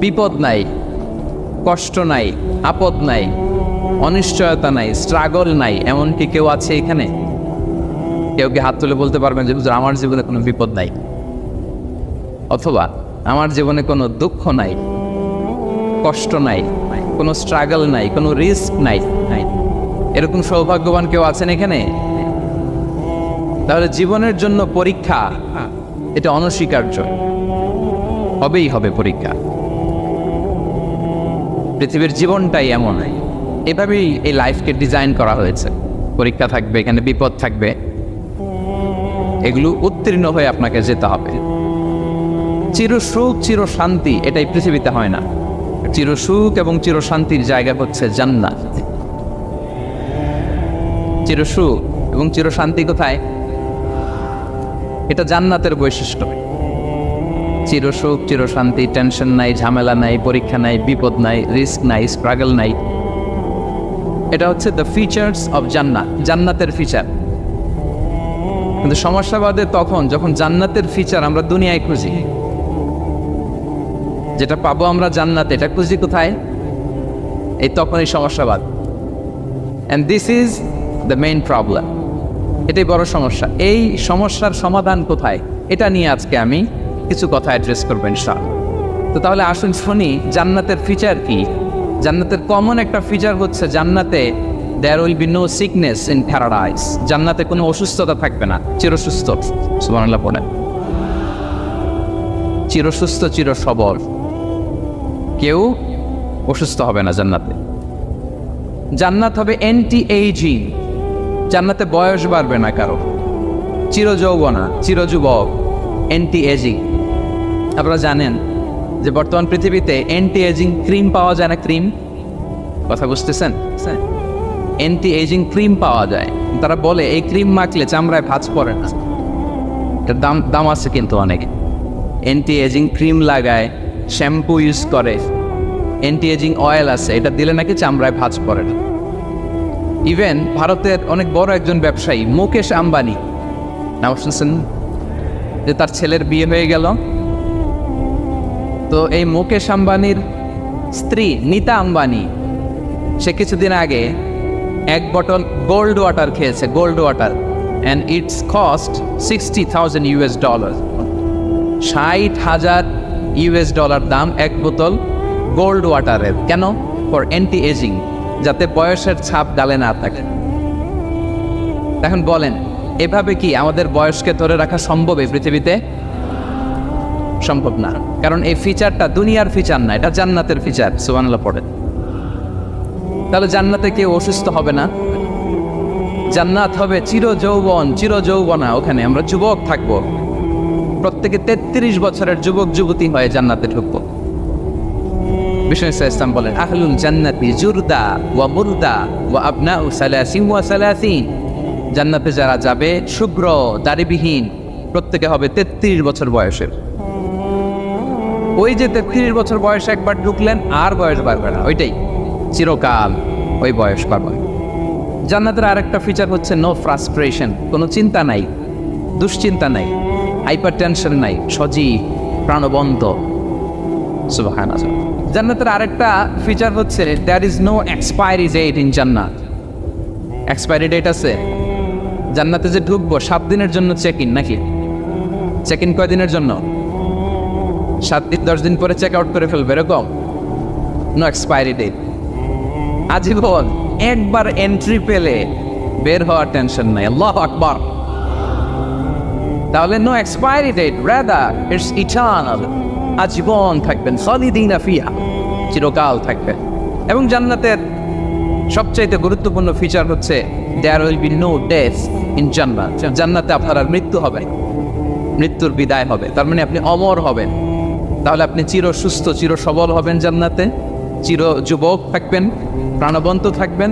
বিপদ নাই, কষ্ট নাই, আপদ নাই, অনিশ্চয়তা নাই, স্ট্রাগল নাই, এমন কি কেউ আছে এখানে? কেউ কি হাত তুলে বলতে পারবেন যে হুজুর আমার জীবনে কোনো বিপদ নাই, অথবা আমার জীবনে কোনো দুঃখ নাই, কষ্ট নাই, কোনো স্ট্রাগল নাই, কোনো রিস্ক নাই? এরকম সৌভাগ্যবান কেউ আছেন এখানে? তাহলে জীবনের জন্য পরীক্ষা এটা অনস্বীকার্য, হবেই হবে পরীক্ষা। পৃথিবীর জীবনটাই এমন, এভাবেই এই লাইফকে ডিজাইন করা হয়েছে। পরীক্ষা থাকবে, এখানে বিপদ থাকবে, এগুলো উত্তীর্ণ হয়ে আপনাকে যেতে হবে। চির সুখ চির শান্তি এটাই পৃথিবীতে হয় না। চির সুখ এবং চির শান্তির জায়গা হচ্ছে জান্নাত। চির সুখ এবং চির শান্তি কোথায়? এটা জান্নাতের বৈশিষ্ট্য। চির সুখ চির শান্তি, টেনশন নাই, ঝামেলা নাই, পরীক্ষা নাই, বিপদ নাই, রিস্ক নাই, স্ট্রাগল নাই। এটা হচ্ছে দ্য ফিচার্স অফ জান্নাত, জান্নাতের ফিচার। কিন্তু সমস্যা বাদে তখন যখন জান্নাতের ফিচার আমরা দুনিয়ায় খুঁজি, যেটা পাবো আমরা জান্নাতে, এটা খুঁজি কোথায়? এই তখনই সমস্যাবাদ। And this is the main problem. এটাই বড় সমস্যা। এই সমস্যার সমাধান কোথায়, এটা নিয়ে আজকে আমি কিছু কথা অ্যাড্রেস করবো ইনশাআল্লাহ। তো তাহলে আসুন শুনি জান্নাতের ফিচার কি। জান্নাতের কমন একটা ফিচার হচ্ছে জান্নাতে there will be no sickness in paradise. জান্নাতে কোনো অসুস্থতা থাকবে না, চিরসুস্থ। সুবহানাল্লাহ পড়েন। চিরসুস্থ চির সবল, কেউ অসুস্থ হবে না জান্নাতে। জান্নাত হবে অ্যান্টি এইজিং, জান্নাতে বয়স বাড়বে না কারো। চিরযৌবনা, চিরযুবক, অ্যান্টি এজিং। আপনারা জানেন যে বর্তমান পৃথিবীতে অ্যান্টি এজিং ক্রিম পাওয়া যায় না? ক্রিম, কথা বুঝতেছেন? অ্যান্টি এজিং ক্রিম পাওয়া যায়। তারা বলে এই ক্রিম মাখলে চামড়ায় ভাঁজ পড়ে না। এটার দাম আছে কিন্তু অনেক। অ্যান্টি এজিং ক্রিম লাগায়, শ্যাম্পু ইউজ করে, অ্যান্টি এজিং অয়েল আছে, এটা দিলে নাকি চামড়ায় ভাঁজ পড়ে না। ইভেন ভারতের অনেক বড় একজন ব্যবসায়ী মুকেশ আম্বানি, নাম শুনছেন? যে তার ছেলের বিয়ে হয়ে গেল, তো এই মুকেশ আম্বানির স্ত্রী নীতা আম্বানি, সে কিছুদিন আগে এক বটল গোল্ড ওয়াটার খেয়েছে, gold water, and it's cost $60,000। $60,000 দাম এক বোতল গোল্ড ওয়াটারের। কেন? ফর অ্যান্টি এজিং, যাতে বয়সের ছাপ গালে না থাকে। এখন বলেন, এভাবে কি আমাদের বয়সকে ধরে রাখা সম্ভব এই পৃথিবীতে? সম্ভব না, কারণ এই ফিচারটা দুনিয়ার ফিচার না, এটা জান্নাতের ফিচার। সুবহানাল্লাহ পড়েন। তাহলে জান্নাতে কেউ অসুস্থ হবে না। জান্নাত হবে চিরযৌবন, চিরযৌবনা। ওখানে আমরা যুবক থাকবো, প্রত্যেকে 33 বছরের যুবক যুবতী হয়ে জান্নাতে ঢুকবো। বিষ্ণু ইসলাম বলেন, আহলুল জান্নাতি জুরদা ওয়া মুরদা ওয়া আবনাউ সালাসিন ওয়া সালাসিন। জান্নাতে যারা যাবে শুভ্র দাড়িবিহীন, প্রত্যেকে হবে 33 বছর বয়সের। ওই যে 33 বছর বয়সে একবার ঢুকলেন, আর বয়স বাড়বে না, ওইটাই চিরকাল ওই বয়স পাবে। জান্নাতের আরেকটা ফিচার হচ্ছে নো ফ্রাস্ট্রেশন, কোনো চিন্তা নাই, দুশ্চিন্তা নাই, হাইপার টেনশন নাই, সজীব প্রাণবন্ত। সুবহানাল্লাহ। জান্নাতের আরেকটা ফিচার হচ্ছে there is no expiry date in জান্নাত। এক্সপায়ারি ডেট আছে? জান্নাতে যে ঢুকবো 7 দিনের জন্য চেক ইন, নাকি? চেক ইন কয় দিনের জন্য? 7 দিন, 10 দিন পরে চেক আউট করে ফেলবে, এরকম। নো এক্সপায়ারি ডেট, আজীবন। একবার এন্ট্রি পেলে বের হওয়ার টেনশন নাই। আল্লাহু আকবার। তাহলে no expiry date, rather it's eternal. আজীবন থাকবেন, খালিদিনা ফিহা, চিরকাল থাকবেন। এবং জান্নাতের সবচাইতে গুরুত্বপূর্ণ ফিচার হচ্ছে there will be no death in জান্নাত। জান্নাতে আপনার আর মৃত্যু হবে, মৃত্যুর বিদায় হবে। তার মানে আপনি অমর হবেন। তাহলে আপনি চির সুস্থ চির সবল হবেন জান্নাতে, চির যুবক থাকবেন, প্রাণবন্ত থাকবেন,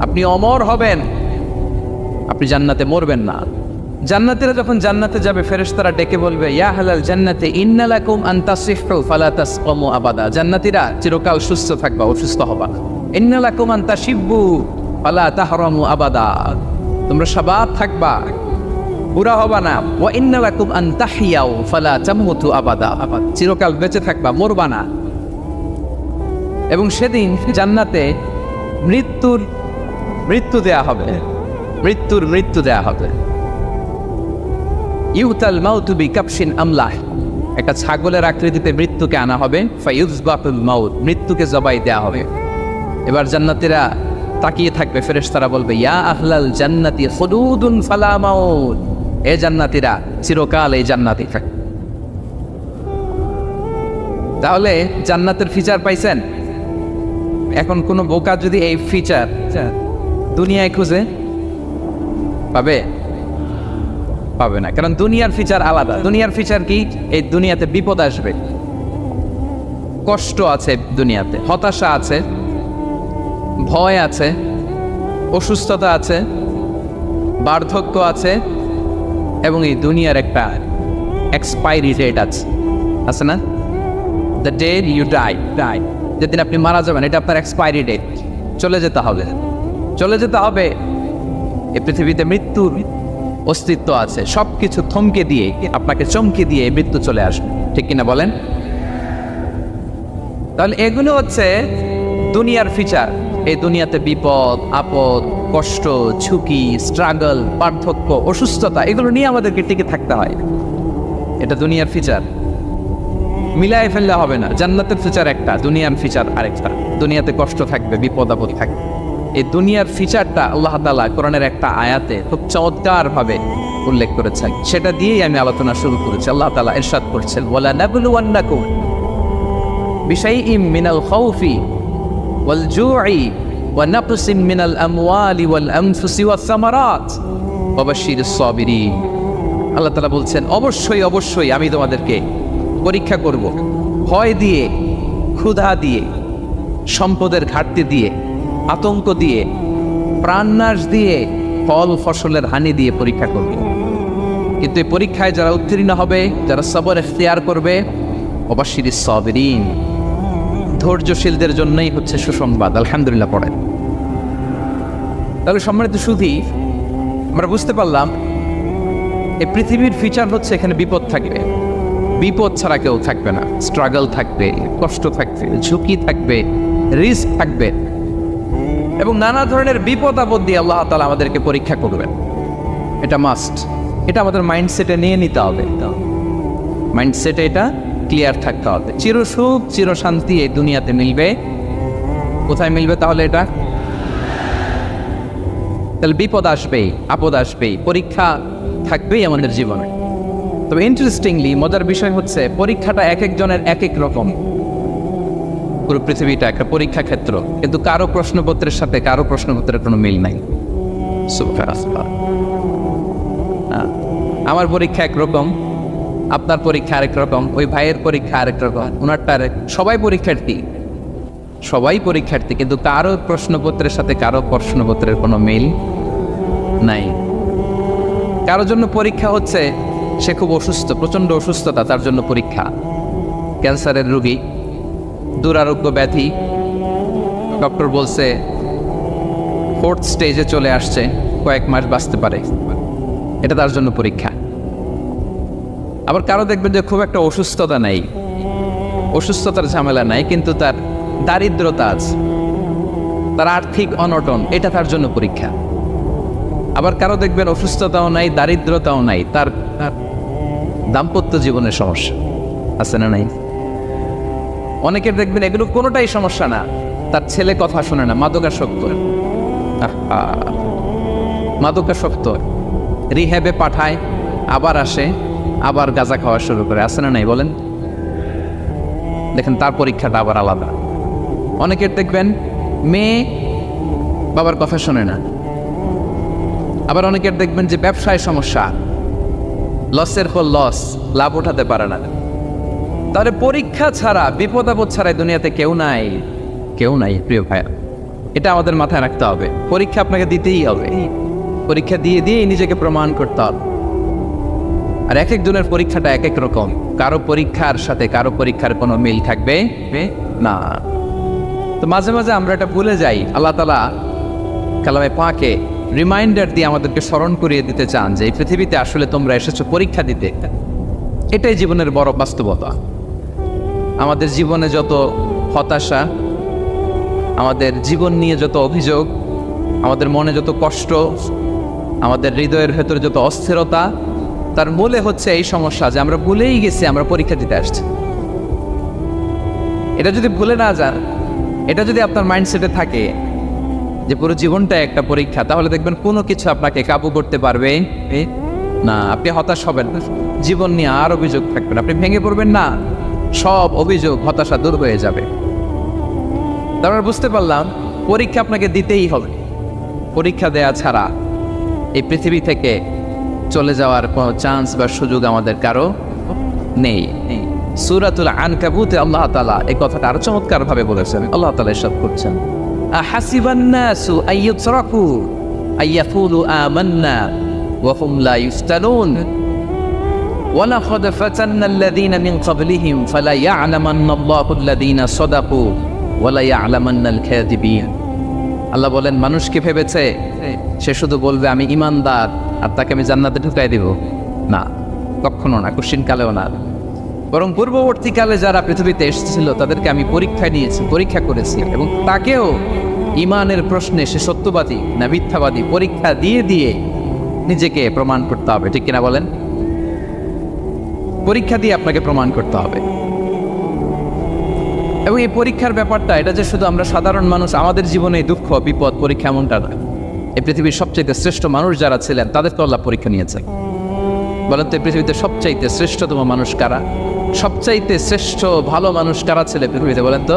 আপনি অমর হবেন, আপনি জান্নাতে মরবেন না। জান্নাতীরা যখন জান্নাতে যাবে, ফেরেশতারা ডেকে বলবে, ইয়া আহলাল জান্নাতি ইন্না লাকুম আন তাসিহু ফালা তাসকামু আবাদা। জান্নাতীরা চিরকাল সুস্থ থাকবা, অসুস্থ হবা না। ইন্না লাকুম আন তাশিব্বু ফালা তাহরামু আবাদা, তোমরা শাবাব থাকবা, বুড়া হবা না। ওয়া ইন্না লাকুম আন তাহিয়াউ ফালা তামুতু আবাদা, চিরকাল বেঁচে থাকবা, মরবা না। এবং সেদিন জান্নাতে মৃত্যু দেয়া হবে, মৃত্যু দেয়া হবে। ইউতাল মাউতু বিকাবশিন আমলাহ, একটা ছাগলের আকৃতিতে মৃত্যুকে আনা হবে। ফায়ুযবাহুল মাউত, মৃত্যুকে জবাই দেয়া হবে। এবার জান্নাতীরা তাকিয়ে থাকবে, ফেরেশতারা বলবে ইয়া আহলাল জান্নাতি খুলুদুন ফালা মাউত, এ জান্নাতীরা চিরকাল এই জান্নাতেই থাকবে। তাহলে জান্নাতের ফিচার পাইছেন? এখন কোনো বোকা যদি এই ফিচার দুনিয়ায় খুঁজে পাবে না, কারণ দুনিয়ার ফিচার আলাদা। দুনিয়ার ফিচার কি? এই দুনিয়াতে বিপদ আসবে, কষ্ট আছে, দুনিয়াতে হতাশা আছে, ভয় আছে, অসুস্থতা আছে, বার্ধক্য আছে, এবং এই দুনিয়ার একটা এক্সপায়ারি ডেট আছে না? দ্য ডে ইউ ডাই, যেদিন আপনি মারা যাবেন, এটা আপনার এক্সপায়ারি ডেট। চলে যেতে হবে। এই পৃথিবীতে মৃত্যুর অস্তিত্ব আছে। সব কিছু থমকে দিয়ে, আপনাকে চমকে দিয়ে মৃত্যু চলে আসবে, ঠিক কিনা বলেন? তাহলে এগুলো হচ্ছে দুনিয়ার ফিচার। এই দুনিয়াতে বিপদ আপদ, কষ্ট, ঝুঁকি, স্ট্রাগল, পার্থক্য, অসুস্থতা, এগুলো নিয়ে আমাদেরকে টিকে থাকতে হয়। এটা দুনিয়ার ফিচার, মিলাই ফেললে হবে না। জান্নাতের ফিচার একটা, দুনিয়ার ফিচার আরেকটা। দুনিয়াতে কষ্ট থাকবে, বিপদ আপদ থাকবে। এই দুনিয়ার ফিচারটা আল্লাহ তাআলা কোরআনের একটা আয়াতে খুব চমৎকার ভাবে উল্লেখ করেছেন। সেটা দিয়েই আমি আলোচনা শুরু করেছি। আল্লাহ তাআলা ইরশাদ করছেন, ওয়ালা নাবলুওয়ান্নাকুম বিশাইইম মিনাল খাউফি ওয়াল জু'i ওয়া নাকসিম মিনাল আমওয়ালি ওয়াল আনফুসি ওয়াস সামারাত ওয়া বাশশিরিস সাবিরিন। আল্লাহ তাআলা বলছেন, অবশ্যই আমি তোমাদেরকে পরীক্ষা করব, ভয় দিয়ে, ক্ষুধা দিয়ে, সম্পদের ঘাটতি দিয়ে, আতঙ্ক দিয়ে, প্রাণনাশ দিয়ে, ফল ফসলের হানি দিয়ে পরীক্ষা করবে। কিন্তু এই পরীক্ষায় যারা উত্তীর্ণ হবে, যারা সবর ইখতিয়ার করবে, ওয়াবাশশিরিস সাবিরিন, ধৈর্যশীলদের জন্যই হচ্ছে সুসংবাদ। আলহামদুলিল্লাহ পড়েন। তাহলে সম্মানিত সুধী, আমরা বুঝতে পারলাম এই পৃথিবীর ফিচার হচ্ছে এখানে বিপদ থাকবে, বিপদ ছাড়া কেউ থাকবে না। স্ট্রাগল থাকবে, কষ্ট থাকবে, ঝুঁকি থাকবে, রিস্ক থাকবে, এবং নানা ধরনের বিপদ আপদ দিয়ে আল্লাহ তাআলা আমাদেরকে পরীক্ষা করবেন। এটা মাস্ট, এটা আমাদের মাইন্ডসেটে নিয়ে নিতে হবে। মাইন্ডসেটে এটা ক্লিয়ার থাকতে হবে। চিরসুখ চিরশান্তি এই দুনিয়াতে মিলবে। কোথায় মিলবে তাহলে? এটা তাহলে বিপদ আসবেই, আপদ আসবেই, পরীক্ষা থাকবেই আমাদের জীবনে। তবে ইন্টারেস্টিংলি মজার বিষয় হচ্ছে, পরীক্ষাটা এক একজনের এক এক রকম। পুরো পৃথিবীটা একটা পরীক্ষা ক্ষেত্র, কিন্তু কারো প্রশ্নপত্রের সাথে কারো প্রশ্নপত্রের কোনো মিল নাই। আমার পরীক্ষা একরকম, আপনার পরীক্ষা আরেক রকম, ওই ভাইয়ের পরীক্ষা আরেক রকম, ওনারটা আরেক। সবাই পরীক্ষার্থী, কিন্তু কারো প্রশ্নপত্রের সাথে কারো প্রশ্নপত্রের কোনো মিল নাই। কারোর জন্য পরীক্ষা হচ্ছে সে খুব অসুস্থ, প্রচণ্ড অসুস্থতা, তার জন্য পরীক্ষা। ক্যান্সারের রোগী, দুরারোগ্য ব্যাধি, ডক্টর বলছে 4th স্টেজে চলে আসছে, কয়েক মাস বাঁচতে পারে, এটা তার জন্য পরীক্ষা। আবার কারো দেখবেন যে খুব একটা অসুস্থতা নাই, অসুস্থতার ঝামেলা নাই, কিন্তু তার দারিদ্রতা আছে, তার আর্থিক অনটন, এটা তার জন্য পরীক্ষা। আবার কারো দেখবেন অসুস্থতাও নাই, দারিদ্রতাও নাই, তার দাম্পত্য জীবনের সমস্যা আছে না নাই? অনেকের দেখবেন এগুলো কোনোটাই সমস্যা না, তার ছেলে কথা শোনে না, মাদকাসক্ত, রিহ্যাবে পাঠায়, আবার আসে, আবার গাঁজা খাওয়া শুরু করে, আছে না নাই বলেন? দেখেন তার পরীক্ষাটা আবার আলাদা। অনেকের দেখবেন মেয়ে বাবার কথা শোনে না। আবার অনেকের দেখবেন যে ব্যবসায় সমস্যা, লসের পর লস, লাভ উঠাতে পারে না। তাহলে পরীক্ষা ছাড়া, বিপদ আপদ ছাড়া দুনিয়াতে কেউ নাই প্রিয় ভাইয়া। এটা আমাদের মাথায় রাখতে হবে। পরীক্ষা আপনাকে দিতেই হবে, পরীক্ষা দিয়েই নিজেকে প্রমাণ করতে হবে। আর এক একজনের পরীক্ষাটা এক এক রকম, কারো পরীক্ষার সাথে কারো পরীক্ষার কোনো মিল থাকবে না। তো মাঝে মাঝে আমরা এটা ভুলে যাই। আল্লাহ তাআলা কালামে পাকে রিমাইন্ডার দিয়ে আমাদেরকে স্মরণ করিয়ে দিতে চান যে এই পৃথিবীতে আসলে তোমরা এসেছো পরীক্ষা দিতে। এটাই জীবনের বড় বাস্তবতা। আমাদের জীবনে যত হতাশা, আমাদের জীবন নিয়ে যত অভিযোগ, আমাদের মনে যত কষ্ট, আমাদের হৃদয়ের ভেতরে যত অস্থিরতা, তার মূলে হচ্ছে এই সমস্যা যে আমরা ভুলেই গেছি আমরা পরীক্ষা দিতে আসছি। এটা যদি ভুলে না যান, এটা যদি আপনার মাইন্ডসেটে থাকে যে পুরো জীবনটা একটা পরীক্ষা, তাহলে দেখবেন কোনো কিছু আপনাকে কাবু করতে পারবে না। আপনি হতাশ হবেন না, জীবন নিয়ে আর অভিযোগ থাকবেন, আপনি ভেঙে পড়বেন না, সব অভিযোগ হতাশা দূর হয়ে যাবে। তারপর বুঝতে পারলাম পরীক্ষা আপনাকে দিতেই হবে। পরীক্ষা দেয়া ছাড়া এই পৃথিবী থেকে চলে যাওয়ার কোনো চান্স বা সুযোগ আমাদের কারো নেই। সূরাতুল আনকাবুতে আল্লাহ তাআলা এই কথাটা আরো চমৎকার ভাবে বলেছেন। আল্লাহ তাআলা ইরশাদ করছেন, আহাসিবান নাসু আইয়ুতরাকু আইয়াকুলু আমান্না ওয়া হুম লা ইফতানুন ওয়ালাকাদ ফাতান্না আল্লাযীনা মিন ক্বাবলিহিম ফালা ইয়া'লামান্না আল্লাহু আল্লাযীনা সাদাকু ওয়ালা ইয়া'লামান্নাল কাযিবিন। আল্লাহ বলেন, মানুষ কি ভেবেছে সে শুধু বলবে আমি ঈমানদার আর তাকে আমি জান্নাতে ঢুকাই দিব? না, কখনো না, কোশ্চিন কালেও না। বরং পূর্ববর্তীকালে যারা পৃথিবীতে এসেছিল তাদেরকে আমি পরীক্ষায় নিয়েছি, পরীক্ষা করেছি, এবং তাকেও ঈমানের প্রশ্নে সে সত্যবাদী না মিথ্যাবাদী পরীক্ষা দিয়ে দিয়ে নিজেকে প্রমাণ করতে হবে। ঠিক কিনা বলেন? পরীক্ষা দিয়ে আপনাকে প্রমাণ করতে হবে। এবং এই পরীক্ষার ব্যাপারটা, এটা যে শুধু আমরা সাধারণ মানুষ আমাদের জীবনে দুঃখ বিপদ পরীক্ষা এমনটা নয়। এই পৃথিবীর সবচেয়ে শ্রেষ্ঠ মানুষ যারা ছিলেন তাদেরকে আল্লাহ পরীক্ষা নিয়েছেন। বলেন তো, এই পৃথিবীতে সবচাইতে শ্রেষ্ঠতম মানুষ কারা? সবচাইতে শ্রেষ্ঠ ভালো মানুষ কারা ছিল পৃথিবীতে? বলেন তো,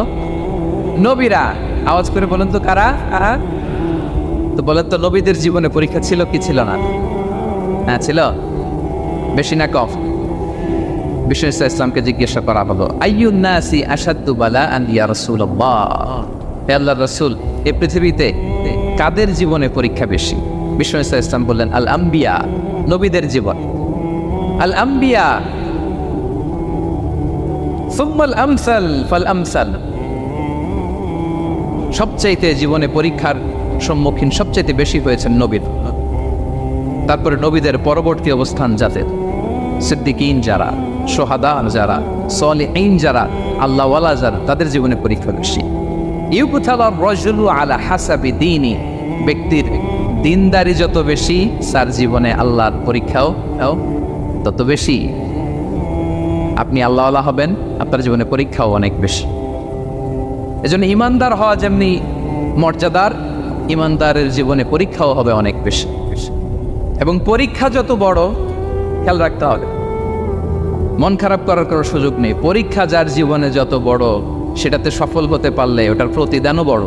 নবীরা। আওয়াজ করে বলেন তো, কারা? তো বলেন তো, নবীদের জীবনে পরীক্ষা ছিল কি ছিল না? হ্যাঁ, ছিল। বেশি না কম? বিষ্ণু ইসলামকে জিজ্ঞাসা করা হলো, আইয়ুন নাসি আশাদ্দু বালাআন ইয়া রাসূলুল্লাহ, হে আল্লাহর রাসূল, এই পৃথিবীতে কাদের জীবনে পরীক্ষা বেশি? বিষ্ণু ইসলাম বললেন, আল আম্বিয়া, নবীদের জীবন। আল আম্বিয়া সুম্মাল আমসাল ফাল আমসাল, সবচাইতে জীবনে পরীক্ষার সম্মুখীন সবচাইতে বেশি হয়েছেন নবীর। তারপরে নবীদের পরবর্তী অবস্থান যাদের, সিদ্দিকিন যারা, সোহাদা যারা, সলিহিন যারা, আল্লাহওয়ালা যারা, তাদের জীবনে পরীক্ষা বেশি। ইউবতালার রাজুলু আলা হাসাবি দীনি, ব্যক্তির দিনদারি যত বেশি তার জীবনে আল্লাহর পরীক্ষাও তত বেশি। আপনি আল্লাহওয়ালা হবেন, আপনার জীবনে পরীক্ষাও অনেক বেশি। এজন্য ইমানদার হওয়া যেমনি মর্যাদার, ইমানদারের জীবনে পরীক্ষাও হবে অনেক বেশি। এবং পরীক্ষা যত বড়, খেয়াল রাখতে হবে, মন খারাপ করার কোনো সুযোগ নেই। পরীক্ষা যার জীবনে যত বড়, সেটাতে সফল হতে পারলে ওটার প্রতিদানও বড়।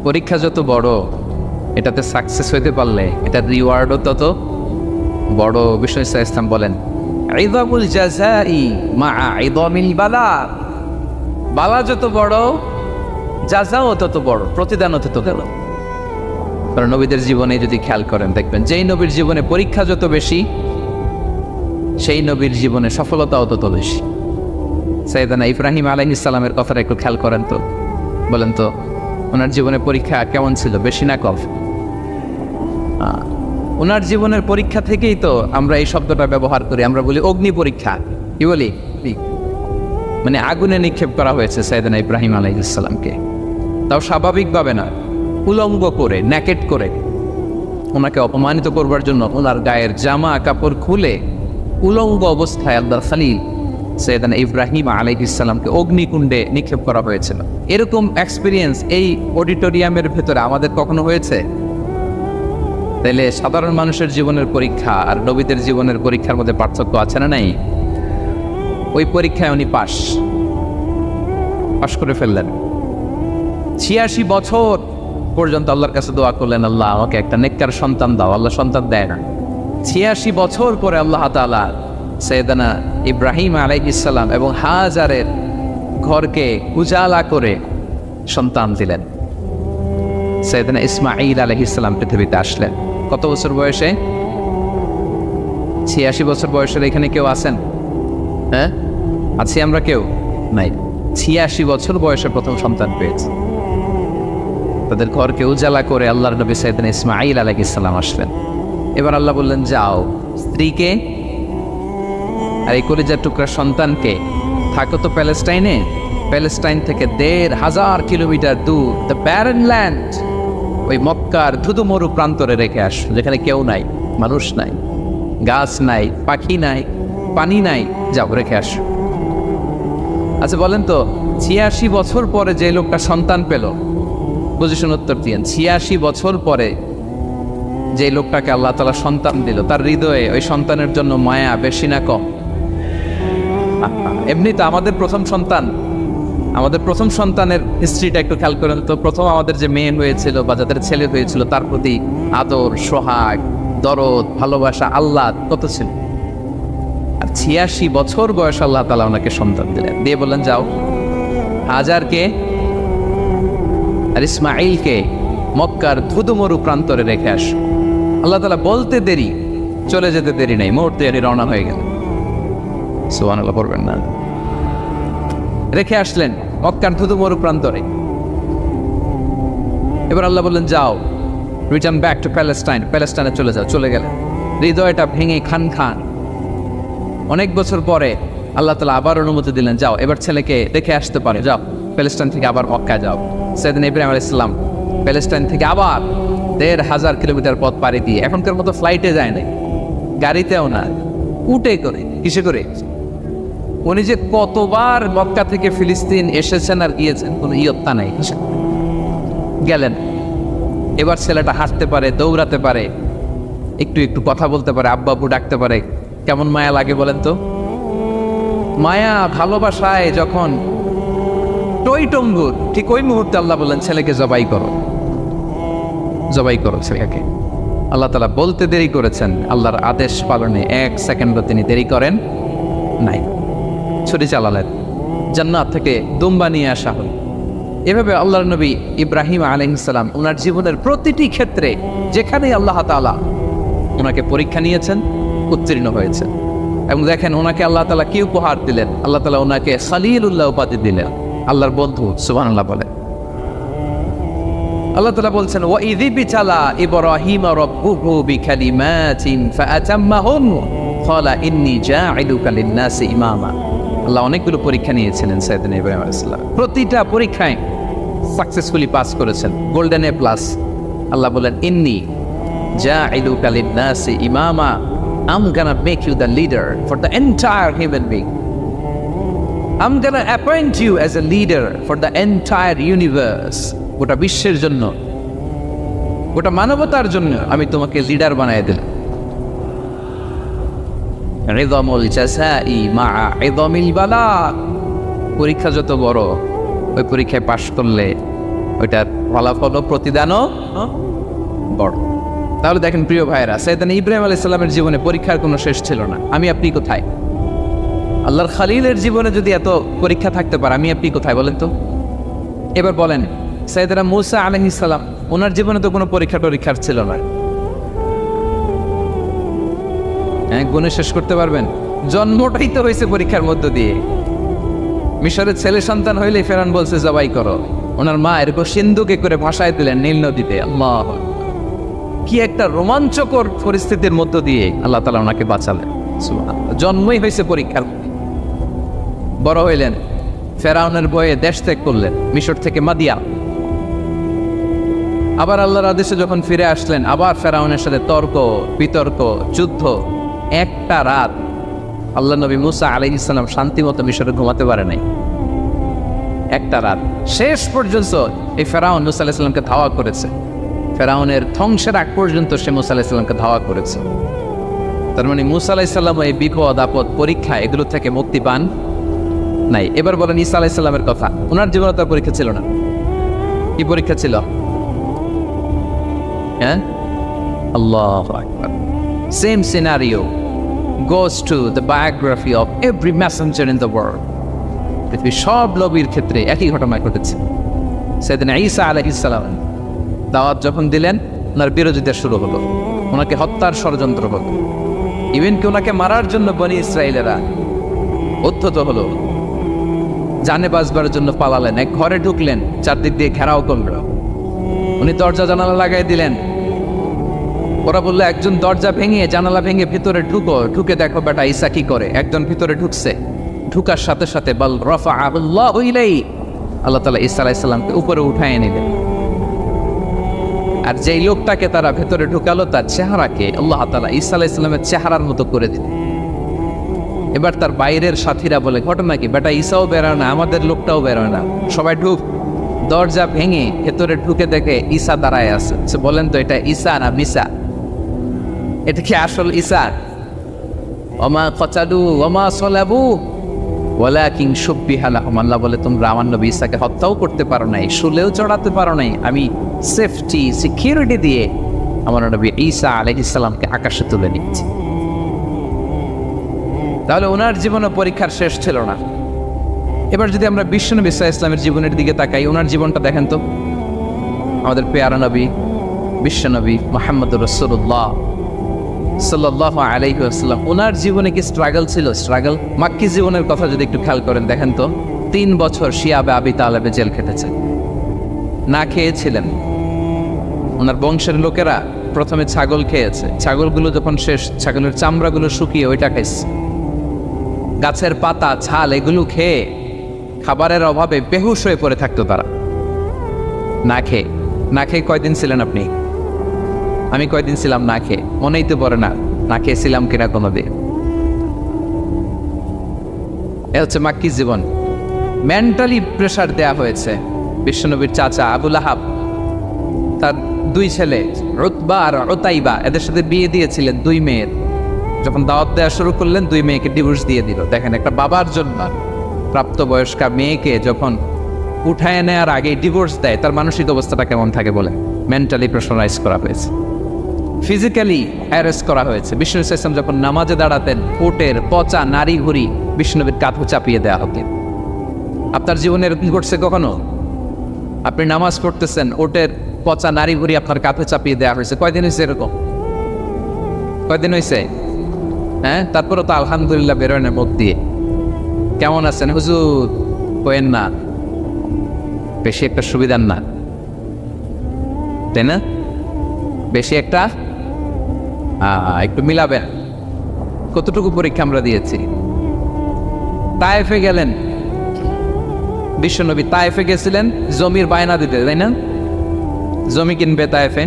পরীক্ষা যত বড়, এটাতে সাকসেস হইতে পারলে এটার রিওয়ার্ডও তত বড়। বিষ্ণু ইসলাম বলেন, ইযামুল জাযাই মাআ ইযামিল বালা, বালা যত বড় জাযাও তত বড়, প্রতিদানও তত বড়। কারণ নবীদের জীবনে যদি খেয়াল করেন, দেখবেন যেই নবীর জীবনে পরীক্ষা যত বেশি, সেই নবীর জীবনে সফলতাও তত বেশি। সাইয়েদানা ইব্রাহিম আলাইহিস সালামের কথাটা একটু খেয়াল করেন তো, বলেন তো, ওনার জীবনে পরীক্ষা কেমন ছিল? বেশি না কম? ওনার জীবনের পরীক্ষা থেকেই তো আমরা এই শব্দটা ব্যবহার করি। আমরা বলি অগ্নি পরীক্ষা। কি বলি? মানে আগুনে নিক্ষেপ করা হয়েছে সাইয়েদানা ইব্রাহিম আলাইহিস সালামকে, তাও স্বাভাবিকভাবে না, উলঙ্গ করে, ন্যাকেট করে ওনাকে অপমানিত করবার জন্য ওনার গায়ের জামা কাপড় খুলে উলঙ্গ অবস্থায় আল্লাহর খলিল সাইয়েদানা ইব্রাহিম আলাইহিস সালামকে অগ্নিকুণ্ডে নিক্ষেপ করা হয়েছিল। এরকম এক্সপিরিয়েন্স এই অডিটোরিয়ামের ভেতরে আমাদের কখনো হয়েছে? তাইলে সাধারণ মানুষের জীবনের পরীক্ষা আর নবীদের জীবনের পরীক্ষার মধ্যে পার্থক্য আছে না নাই? ওই পরীক্ষায় উনি পাশ করে ফেললেন। 86 বছর পর্যন্ত আল্লাহর কাছে দোয়া করলেন, আল্লাহ আমাকে একটা নেককার সন্তান দাও। আল্লাহ সন্তান দেয় না। 86 বছর পরে আল্লাহ তাআলা সাইয়েদানা ইব্রাহিম আলাইহিস সালাম এবং হাজারের ঘরকে উজালা করে সন্তান দিলেন। সাইয়েদানা ইসমাঈল আলাইহিস সালাম পৃথিবীতে আসলেন কত বছর বয়সে? 86 বছর বয়সের এখানে কেউ আছেন? হ্যাঁ, আছি আমরা? কেউ নাই। 86 বছর বয়সে প্রথম সন্তান পেয়েছে। তাদের ঘরকে উজালা করে আল্লাহর নবী সাইয়েদনা ইসমাঈল আলাইহিস সালাম আসলেন। এবার আল্লাহ বললেন, যাও স্ত্রীকে আর এই কলিজার টুকরা সন্তানকে, থাকো তো প্যালেস্টাইনে, প্যালেস্টাইন থেকে ১,৫০০ কিলোমিটার দূর, দ্য ব্যারেন ল্যান্ড, ওই মক্কার ধুধু মরু প্রান্তরে রেখে আস, যেখানে কেউ নাই, মানুষ নাই, গাছ নাই, পাখি নাই, পানি নাই, যাও রেখে আস। আচ্ছা বলেন তো, ৮৬ বছর পরে যে লোকটা সন্তান পেল, পজিশন উত্তর দিয়েন, ৮৬ বছর পরে যে লোকটাকে আল্লাহ তাআলা সন্তান দিল, তার হৃদয়ে ওই সন্তানের জন্য মায়া বেশি না কম? এমনি তো আমাদের প্রথম সন্তানের হিস্ট্রিটা একটু খেয়াল করেন তো। প্রথম আমাদের যে মেয়ে হয়েছিল বা যাদের ছেলে হয়েছিল, তার প্রতি আদর, সোহাগ, দরদ, ভালোবাসা, আহ্লাদ কত ছিল। আর ৮৬ বছর বয়স আল্লাহ তাআলা ওনাকে সন্তান দিলেন, দিয়ে বললেন যাও হাজারকে আর ইসমাইলকে মক্কার ধুধুমরু প্রান্তরে রেখে আস। আল্লাহ তাআলা বলতে দেরি, চলে যেতে দেরি নেই, মুহূর্তে রওনা হয়ে গেল। সুবহানাল্লাহ পড়বেন না? রেখে আসলেন মক্কার ধুধুমরু প্রান্তরে। এবার আল্লাহ বললেন যাও, রিটার্ন ব্যাক টু প্যালেস্টাইন, প্যালেস্টাইনে চলে যাও। চলে গেলেন, হৃদয়টা ভেঙে খান খান। অনেক বছর পরে আল্লাহ তাআলা আবার অনুমতি দিলেন, যাও এবার ছেলেকে দেখে আসতে পারে, যাও প্যালেস্টাইন থেকে আবার মক্কা যাও। সাইয়েদনা ইব্রাহিম আলাইহিস সালাম প্যালেস্টাইন থেকে আবার ১,৫০০ কিলোমিটার পথ পাড়ি দিয়ে, এখনকার মতো ফ্লাইটে যায় নাই, গাড়িতেও না, উটে করে। কিসে করে? উনি যে কতবার মক্কা থেকে ফিলিস্তিন এসেছেন আর গিয়েছেন, কোনো ইয়ত্তা নাই। গেলেন, এবার ছেলেটা হাঁটতে পারে, দৌড়াতে পারে, একটু একটু কথা বলতে পারে, আব্বা আব্বু ডাকতে পারে। কেমন মায়া লাগে বলেন তো? মায়া ভালোবাসায় যখন টইটম্বুর, ঠিক ওই মুহূর্তে আল্লাহ বললেন ছেলেকে জবাই করো, জবাই করো ছেলেকে। আল্লাহ তাআলা বলতে দেরি করেছেন, আল্লাহর আদেশ পালনে ১ সেকেন্ডও তিনি দেরি করেন নাই। ছুরি চালালেন, জান্নাত থেকে দুম্বা নিয়ে আসা হল। এভাবে আল্লাহর নবী ইব্রাহিম আলাইহিস সালাম ওনার জীবনের প্রতিটি ক্ষেত্রে যেখানেই আল্লাহ তাআলা ওনাকে পরীক্ষা নিয়েছেন, উত্তীর্ণ হয়েছেন। এবং দেখেন ওনাকে আল্লাহ তাআলা কি উপহার দিলেন। আল্লাহ তাআলা ওনাকে খলিলুল্লাহ উপাধি দিলেন, আল্লাহর বন্ধু। সুবহানাল্লাহ বলে। আল্লাহ তাআলা বলছেন, ওয়া ইযি বিতালা ইব্রাহিম রাব্বুহু বিকালিমাতিন ফাআতাম্মাহুন ক্বালা ইন্নী জাঈলুকা লিন-নাসি ইমামা। আল্লাহ অনেকগুলো পরীক্ষা নিয়েছিলেন সাইয়েদনা ইব্রাহিম আলাইহিস সালাম, প্রতিটা পরীক্ষায় সাকসেসফুলি পাস করেছেন, গোল্ডেন এ প্লাস। আল্লাহ বলেন, ইন্নী জাঈলুকা লিন-নাসি ইমামা, I'm gonna make you the leader for the entire human being. I'm gonna appoint you as a leader for the entire universe. গোটা বিশ্বের জন্য, গোটা মানবতার জন্য আমি তোমাকে লিডার বানিয়ে দিলাম। ইযামুল জাযাই মা'a ইযামিল বালা। পরীক্ষা যত বড়, ওই পরীক্ষায় পাশ করলে ওইটার ফলাফল ও প্রতিদানও বড়। তাহলে দেখেন প্রিয় ভাইয়েরা, সাইয়েদনা ইব্রাহিম আলাইহিস সালামের জীবনে পরীক্ষার কোনো শেষ ছিল না। আমি আপনি কোথায়? আল্লাহর খলিলের জীবনে যদি এত পরীক্ষা থাকতে পারে, আমি আপনি কোথায় বলেন তো? এবার বলেন, সাইয়েদনা মূসা আলাইহিস সালাম, ওনার জীবনে তো কোনো পরীক্ষার ছিল না। হ্যাঁ, গুণে শেষ করতে পারবেন? জন্মটাই তো হয়েছে পরীক্ষার মধ্য দিয়ে। মিশরের ছেলে সন্তান হইলে ফেরাউন বলছে জবাই করো, ওনার মা এরকম সিন্ধুকে করে ভাসায় দিলেন নীল নদীতে। আল্লাহ, কি একটা রোমাঞ্চকর পরিস্থিতির মধ্য দিয়ে আল্লাহ তাআলা ওনাকে বাঁচালেন। সুবহানাল্লাহ। জন্মই হয়েছে পরীক্ষার। বড় হইলেন, ফেরাউনের ভয়ে দেশ ত্যাগ করলেন, মিশর থেকে মাদিয়ান। আবার আল্লাহর আদেশে যখন ফিরে আসলেন, আবার ফেরাউনের সাথে তর্ক বিতর্ক, যুদ্ধ। একটা রাত আল্লাহ নবী মুসা আলাইহিস সালাম শান্তিমতো মিশরে ঘুমাতে পারে নাই। একটা রাত। শেষ পর্যন্ত এই ফেরাউন মুসা আলাইহিস সালামকে ধাওয়া করেছে। ফেরাউনের ধ্বংসের আগ পর্যন্ত সে মুসা আলাইহিস সালামকে ধাওয়া করেছে। তার মানে মুসা আলাইহিস সালাম এই বিপদ আপদ পরীক্ষা এগুলো থেকে মুক্তি পান নাই। এবার বলেন ঈসা আলাইহিস সালামের কথা, ওনার জীবনে তার পরীক্ষা ছিল না। কি পরীক্ষা ছিল? হ্যাঁ, আল্লাহু আকবার। Same scenario goes to the biography of every messenger in the world. পৃথিবীর সব নবীর ক্ষেত্রে একই ঘটনা ঘটেছে। সাইয়েদনা ঈসা আলাইহিস সালাম দাওয়াত যখন দিলেন, ওনার বিরোধিতা শুরু হলো, ওনাকে হত্যার ষড়যন্ত্র হলো, ইভেন কি ওনাকে মারার জন্য বনি ইসরায়েলেরা উদ্ধত হলো। জানে বাঁচবার জন্য পালালেন, এক ঘরে ঢুকলেন, চারদিক দিয়ে ঘেরাও করল। উনি দরজা জানালা লাগাই দিলেন। ওরা বললো, একজন দরজা ভেঙে জানালা ভেঙে ভিতরে ঢুকে দেখো বেটা ঈসা কি করে। একজন ভিতরে ঢুকছে, ঢুকার সাথে সাথে বল রাফাআহুল্লাহু ইলাইহি, আল্লাহ তাআলা ঈসা আলাইহিস সালামকে উপরে উঠায় নিলেন। আর যেই লোকটাকে তারা ভেতরে ঢুকালো তার চেহারাকে আল্লাহ তাআলা ঈসা আলাইহিস সালামের চেহারার মতো করে দিলেন। এবার তার বাইরের সাথীরা বলে, ঘটনা কি বেটা, ঈসাও বেরোয় না, আমাদের লোকটাও বেরোয় না, সবাই ঢুক। দরজা ভেঙে ভেতরে ঢুকে দেখে ঈসা দাঁড়ায় আছে। সে বলেন তো এটা ঈসা না মিসা? এটা কি আসল ঈসা? ওমা কতালু ওমা সলাবু ওয়ালাকিন শুব্বিহা লাহুম। আল্লাহ বলে তোমরা আমার নবী ঈসাকে হত্যাও করতে পারো নাই, শুলেও চড়াতে পারো নাই, আমি সেফটি সিকিউরিটি দিয়ে আমার নবী ঈসা আলাইহিস সালামকে আকাশে তুলে নিচ্ছি। তাহলে ওনার জীবনে পরীক্ষার শেষ ছিল না। এবার যদি আমরা বিশ্বনবী সাল্লাল্লাহু আলাইহি ওয়াসাল্লামের জীবনের দিকে তাকাই, ওনার জীবনটা দেখেন তো। আমাদের পেয়ারা নবী বিশ্বনবী মুহাম্মদুর রাসূলুল্লাহ সাল্লাল্লাহু আলাইহি ওয়াসাল্লাম, ওনার জীবনে কি স্ট্রাগল ছিল? স্ট্রাগল। মাক্কি জীবনের কথা যদি একটু খেয়াল করেন, দেখেন তো 3 বছর শিয়াবে আবি তালেবে জেল খেটেছেন, না খেয়েছিলেন। ওনার বংশের লোকেরা প্রথমে ছাগল খেয়েছে, ছাগলগুলো যখন শেষ, ছাগলের চামড়াগুলো শুকিয়ে ওইটা খাইছে। গাছের পাতা ছাল এগুলো খেয়ে খাবারের অভাবে বেহুশ হয়ে পড়ে থাকতো তারা, না খেয়ে। না খেয়ে কয়দিন ছিলেন আপনি? আমি কয়দিন ছিলাম না খেয়ে? মনেই তো পড়ে না, না খেয়েছিলাম কিনা কোনোদিন। এ হচ্ছে মাক্কি জীবন। মেন্টালি প্রেশার দেয়া হয়েছে। বিশ্বনবীর চাচা আবু লাহাব, তার 2 ছেলে উতবা আর উতাইবা, এদের সাথে বিয়ে দিয়েছিলেন 2 মেয়ের। যখন দাওয়াত দেওয়া শুরু করলেন 2 মেয়েকে ডিভোর্স দিয়ে দিল। দেখেন একটা বাবার জন্য প্রাপ্তবয়স্কা মেয়েকে যখন উঠায় নেওয়ার আগে ডিভোর্স দেয়, তার মানসিক অবস্থাটা কেমন থাকে বলে? মেন্টালি প্রেশারাইজ করা হয়েছে, ফিজিক্যালি অ্যারেস্ট করা হয়েছে। বিষ্ণু ইসলাম যখন নামাজে দাঁড়াতেন, ওটের পচা নারী ঘুরি বিষ্ণুবীর কাঁধে চাপিয়ে দেওয়া হতো। আপনার জীবনে এরকম ঘটছে কখনো? আপনি নামাজ পড়তেছেন, ওটের পচা নারী ঘুরি আপনার কাঁধে চাপিয়ে দেওয়া হয়েছে। কয়দিন হয়েছে এরকম? কয়দিন হয়েছে? হ্যাঁ, তারপরে তো আলহামদুলিল্লাহ বেরোয় না মুখ দিয়ে। কেমন আছেন হুজুর? কয়েন না, বেশি একটা সুবিধার না, তাই না? বেশি একটা একটু মিলাবেন। কতটুকু পরীক্ষা আমরা দিয়েছি। তায়েফে গেলেন বিশ্বনবী, তায়েফে গেছিলেন জমির বায়না দিতে, তাই না? জমি কিনবে তায়েফে।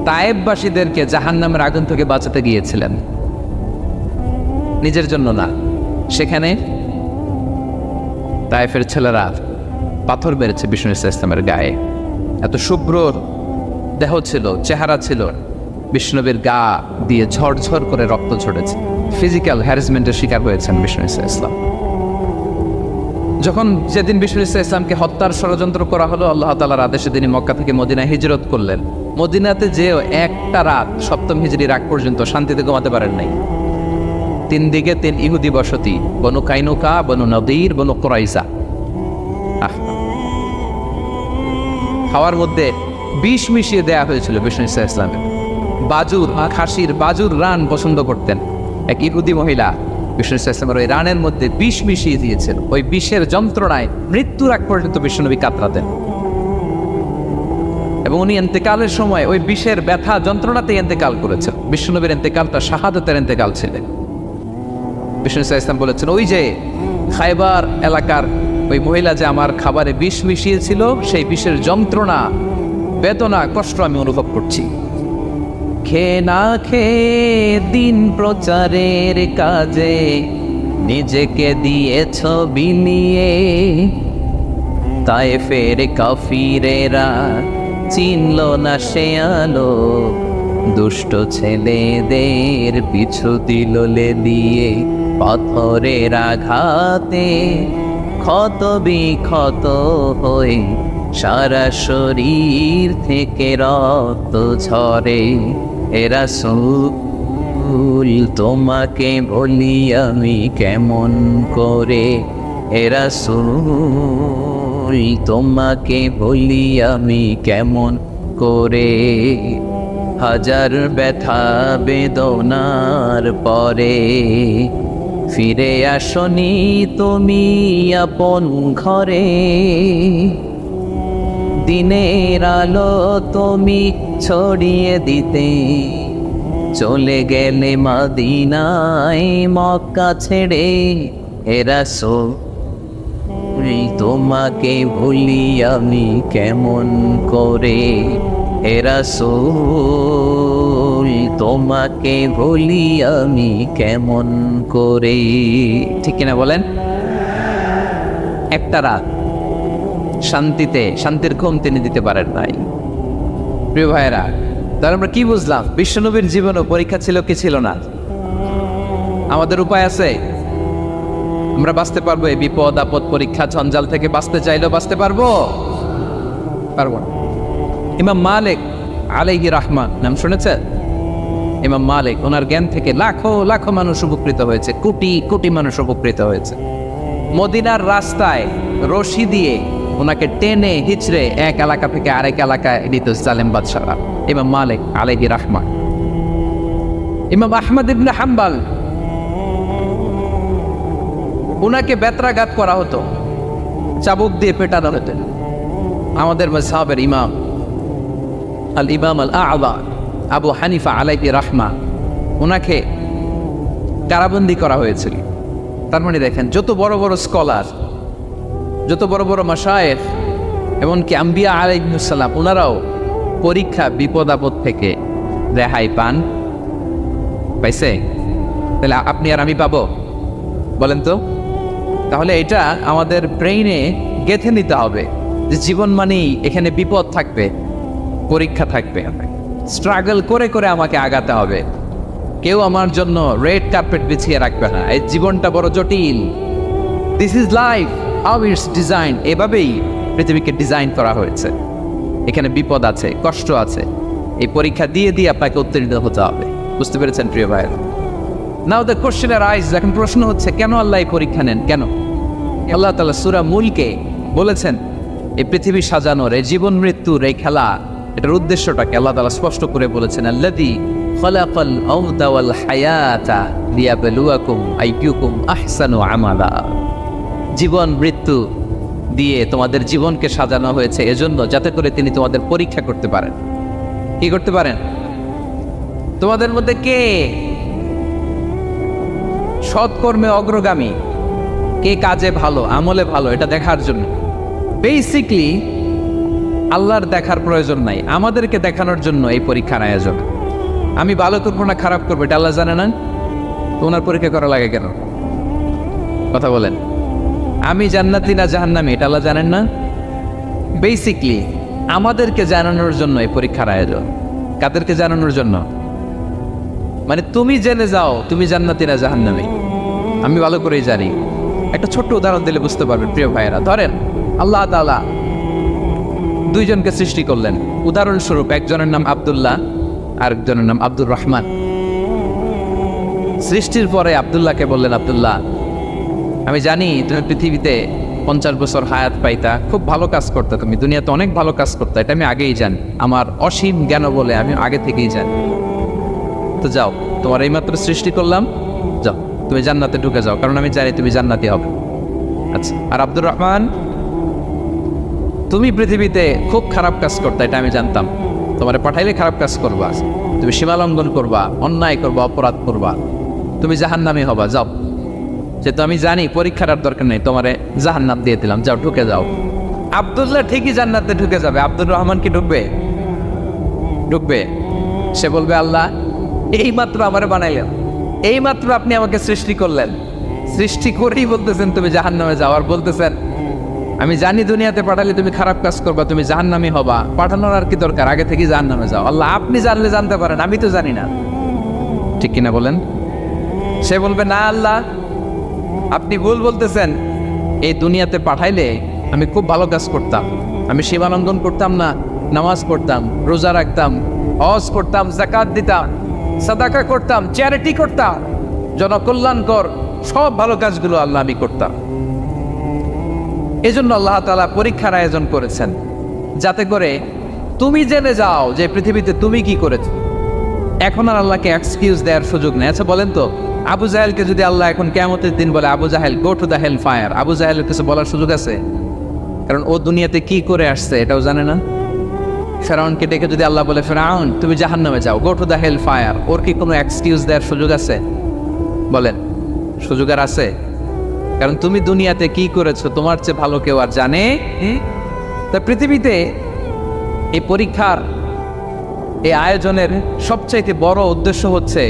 তায়েফবাসীদেরকে জাহান্নামের আগুন থেকে বাঁচাতে গিয়েছিলেন, নিজের জন্য না। সেখানে তায়েফের ছেলেরা পাথর মেরেছে বিষ্ণু ইসলামের গায়ে। এত শুভ্র দেহ ছিল, চেহারা ছিল, বিষ্ণুবীর গা দিয়ে ঝরঝর করে রক্ত ঝরেছে। ফিজিক্যাল হ্যারাসমেন্টের শিকার হয়েছেন বিষ্ণু ইসলাম। যখন যেদিন বিষ্ণু ইসলামকে হত্যার ষড়যন্ত্র করা হলো, আল্লাহ তাআলার আদেশে তিনি মক্কা থেকে মদিনায় হিজরত করলেন। মদিনাতে যে একটা রাত, 7ম হিজরির আগ পর্যন্ত শান্তিতে ঘুমাতে পারেন নাই। 3 দিকে 3 ইহুদি বসতি, বনু কাইনুকা, বনু নদীর, বনু কুরাইজা। খাওয়ার মধ্যে বিষ মিশিয়ে দেয়া হয়েছিল বিষ্ণু ইসলামের। বাজুর, খাসির বাজুর রান পছন্দ করতেন। এক ইহুদি মহিলা বিষ্ণু ইসলামের ওই রানের মধ্যে বিষ মিশিয়ে দিয়েছেন। ওই বিষের যন্ত্রণায় মৃত্যুর আগ পর্যন্ত বিষ্ণুনবী কাতরাতেন, এবং উনি ইন্তেকালের সময় ওই বিষের ব্যথা যন্ত্রণাতে ইন্তেকাল করেছেন। বিষ্ণুনবীর ইন্তেকালটা শাহাদাতের ইন্তেকাল ছিলেন। বিষ্ণু ইসলাম বলেছেন, ওই যে খায়বার এলাকার ওই মহিলা যে আমার খাবারে বিষ মিশিয়েছিল, সেই বিষের যন্ত্রণা, বেদনা, কষ্ট আমি অনুভব করছি। খেয়ে না খেয়ে দিন প্রচারের কাজে নিজেকে দিয়েছ বিলিয়ে, তায়েফের কাফিরেরা চিনল না সে আলো, দুষ্ট ছেলেদের পিছু দিল লেলিয়ে, পাথরের আঘাতে ক্ষত বিক্ষত হয়ে সারা শরীর থেকে রক্ত ঝরে। হে রাসূল তোমাকে বলি আমি কেমন করে, হে রাসূল তোমাকে বলি আমি কেমন করে। হাজার ব্যথা বেদনার পরে ফিরে আসনি তুমি আপন ঘরে, দিনের আলো তুমি ছড়িয়ে দিতে চলে গেলে মদিনায় মক্কা ছেড়ে হে রাসূল তোমাকে ভুলি আমি কেমন করে হে রাসূল তোমাকে ভুলি আমি কেমন করে। ঠিক কিনা বলেন? একটা রাত শান্তির ঘুম তিনি দিতে পারেন নাই। প্রিয় ভাইয়েরা, তাহলে আমরা কি বুঝলাম? বিশ্বনবীর জীবনও পরীক্ষা ছিল কি ছিল না? আমাদের উপায় আছে? আমরা বাঁচতে পারবো এই বিপদ আপদ পরীক্ষা ঝঞ্ঝাল থেকে? বাঁচতে চাইলেও বাঁচতে পারবো? পারবো না। ইমাম মালিক আলাইহি রাহমা নাম শুনেছেন? ইমাম মালিক, ওনার জ্ঞান থেকে লাখো লাখো মানুষ উপকৃত হয়েছে, কোটি কোটি মানুষ উপকৃত হয়েছে। মদিনার রাস্তায় রশি দিয়ে ওনাকে টেনে হিচড়ে এক এলাকা থেকে আরেক এলাকায় নিত জালেম বাদশাহরা। ইমাম মালিক আলাইহি রাহমা। ইমাম আহমদ ইবনে হাম্বল, ওনাকে বেত্রাঘাত করা হতো, চাবুক দিয়ে পেটানো হতো। আমাদের মাযহাবের ইমাম আল ইমাম আল আ'লা আবু হানিফা আলাইহি রাহমা, ওনাকে কারাবন্দী করা হয়েছিল। তার মানে দেখেন, যত বড় বড় স্কলার, যত বড় বড় মাশায়েখ, এমনকি আম্বিয়া আলাইহিস সালাম, ওনারাও পরীক্ষা বিপদ আপদ থেকে রেহাই পান। পাইছে? তাহলে আপনি আর আমি পাবো? বলেন তো। তাহলে এটা আমাদের ব্রেইনে গেঁথে নিতে হবে যে জীবন মানেই এখানে বিপদ থাকবে, পরীক্ষা থাকবে, স্ট্রাগল করে করে আমাকে আগাতে হবে। কেউ আমার জন্য রেড কার্পেট বিছিয়ে রাখবে না। এই জীবনটা বড় জটিল। This is life, how it's design. এভাবেই পৃথিবীকে ডিজাইন করা হয়েছে। এখানে বিপদ আছে, কষ্ট আছে। এই পরীক্ষা দিয়ে দিয়ে আপনাকে উত্তীর্ণ হতে হবে। বুঝতে পেরেছেন প্রিয় ভাইয়েরা? নাও দ্য কোশ্চেন আরাইজ, এখন প্রশ্ন হচ্ছে, কেন আল্লাহ এই পরীক্ষা নেন? কেন? আল্লাহ তাআলা সূরা মুলকে বলেছেন, এই পৃথিবী সাজানোর, এই জীবন মৃত্যুর এই খেলা, এটার উদ্দেশ্যটাকে আল্লাহ তাআলা স্পষ্ট করে বলেছেন, আল্লাযী খালাকাল মাউতা ওয়াল হায়াতা লিয়াবলুয়াকুম আইয়ুকুম আহসানু আমালা। জীবন মৃত্যু দিয়ে তোমাদের জীবনকে সাজানো হয়েছে এজন্য, যাতে করে তিনি তোমাদের পরীক্ষা করতে পারেন। কি করতে পারেন? তোমাদের মধ্যে কে সৎকর্মে অগ্রগামী, কে কাজে ভালো, আমলে ভালো, এটা দেখার জন্য। বেসিকলি আল্লাহর দেখার প্রয়োজন নাই, আমাদেরকে দেখানোর জন্য এই পরীক্ষার আয়োজন। আমি ভালো করবো না খারাপ করবো এটা আল্লাহ জানে না? তো ওনার পরীক্ষা করা লাগে কেন? কথা বলেন। আমি জান্নাতি না জাহান্নামী এটা আল্লাহ জানেন না? বেসিকলি আমাদেরকে জানানোর জন্য এই পরীক্ষার আয়োজন। কাদেরকে জানানোর জন্য? মানে তুমি জেনে যাও তুমি জান্নাতি না জাহান্নামী। আমি ভালো করেই জানি। একটা ছোট্ট উদাহরণ দিলে বুঝতে পারবেন প্রিয় ভাইয়েরা। ধরেন আল্লাহ তাআলা দুইজনকে সৃষ্টি করলেন। উদাহরণস্বরূপ একজনের নাম আব্দুল্লাহ, আরেকজনের নাম আব্দুর রহমান। সৃষ্টির পরে আব্দুল্লাহকে বললেন, আব্দুল্লাহ, আমি জানি তুমি পৃথিবীতে 50 বছর হায়াত পাইতা, খুব ভালো কাজ করতে, তুমি দুনিয়াতে অনেক ভালো কাজ করতে, এটা আমি আগেই জানি। আমার অসীম জ্ঞান বলে আমি আগে থেকেই জানি। তো যাও, তোমার এইমাত্র সৃষ্টি করলাম, যাও তুমি জান্নাতে ঢুকে যাও, কারণ আমি জানি তুমি জান্নাতি হবে। আচ্ছা, আর আব্দুর রহমান, তুমি পৃথিবীতে খুব খারাপ কাজ করতে, এটা আমি জানতাম। তোমারে পাঠাইলে খারাপ কাজ করবা, তুমি সীমালঙ্ঘন করবা, অন্যায় করবা, অপরাধ করবা, তুমি জাহান্নামী হবা। যাও, যেহেতু আমি জানি পরীক্ষার আর দরকার নেই, তোমারে জাহান্নাম দিয়ে দিলাম, যাও ঢুকে যাও। আব্দুল্লাহ ঠিকই জান্নাতে ঢুকে যাবে, আব্দুর রহমান কি ঢুকবে? ঢুকবে। সে বলবে, আল্লাহ এইমাত্র আমারে বানাইলেন, এইমাত্র আপনি আমাকে সৃষ্টি করলেন, সৃষ্টি করেই বলতেছেন তুমি জাহান্নামে যাও, আর বলতেছেন আমি জানি দুনিয়াতে পাঠালে তুমি খারাপ কাজ করবা, তুমি জাহান্নামী হবা, পাঠানোর আর কি দরকার, আগে থেকেই জাহান্নামে যাও। আল্লাহ আপনি জানলে জানতে পারেন, আমি তো জানি না। ঠিক কিনা বলেন? সে বলবে, না আল্লাহ আপনি ভুল বলতেছেন, এই দুনিয়াতে পাঠাইলে আমি খুব ভালো কাজ করতাম, আমি সীমালঙ্ঘন করতাম না, নামাজ পড়তাম, রোজা রাখতাম, হজ করতাম, যাকাত দিতাম, সাদাকা করতাম, চ্যারিটি করতাম, জনকল্যাণকর সব ভালো কাজগুলো আল্লাহ আমি করতাম। এজন্য আল্লাহ তাআলা পরীক্ষার আয়োজন করেছেন, যাতে করে তুমি জেনে যাও যে পৃথিবীতে তুমি কি করেছো। এখন আর আল্লাহকে এক্সকিউজ দেওয়ার সুযোগ নেই। আচ্ছা বলেন তো, আবু জাহেলকে যদি আল্লাহ এখন কিয়ামতের দিন বলে, Abu Jahl go to the hell fire, আবু জাহেলের কিছু বলার সুযোগ আছে? কারণ ও দুনিয়াতে কি করে আসছে এটাও জানে না, ফেরাউনকে ডেকে যদি আল্লাহ বলে, ফেরাউন তুমি জাহান্নামে যাও, go to the hell fire, ওর কি কোনো এক্সকিউজ দেওয়ার সুযোগ আছে? বলেন, সুযোগ আর আছে? কারণ তুমি দুনিয়াতে কি করেছো তোমার চেয়ে ভালো কেউ আর জানে। তা পৃথিবীতে এই পরীক্ষার এই আয়োজনের সবচাইতে বড় উদ্দেশ্য হচ্ছে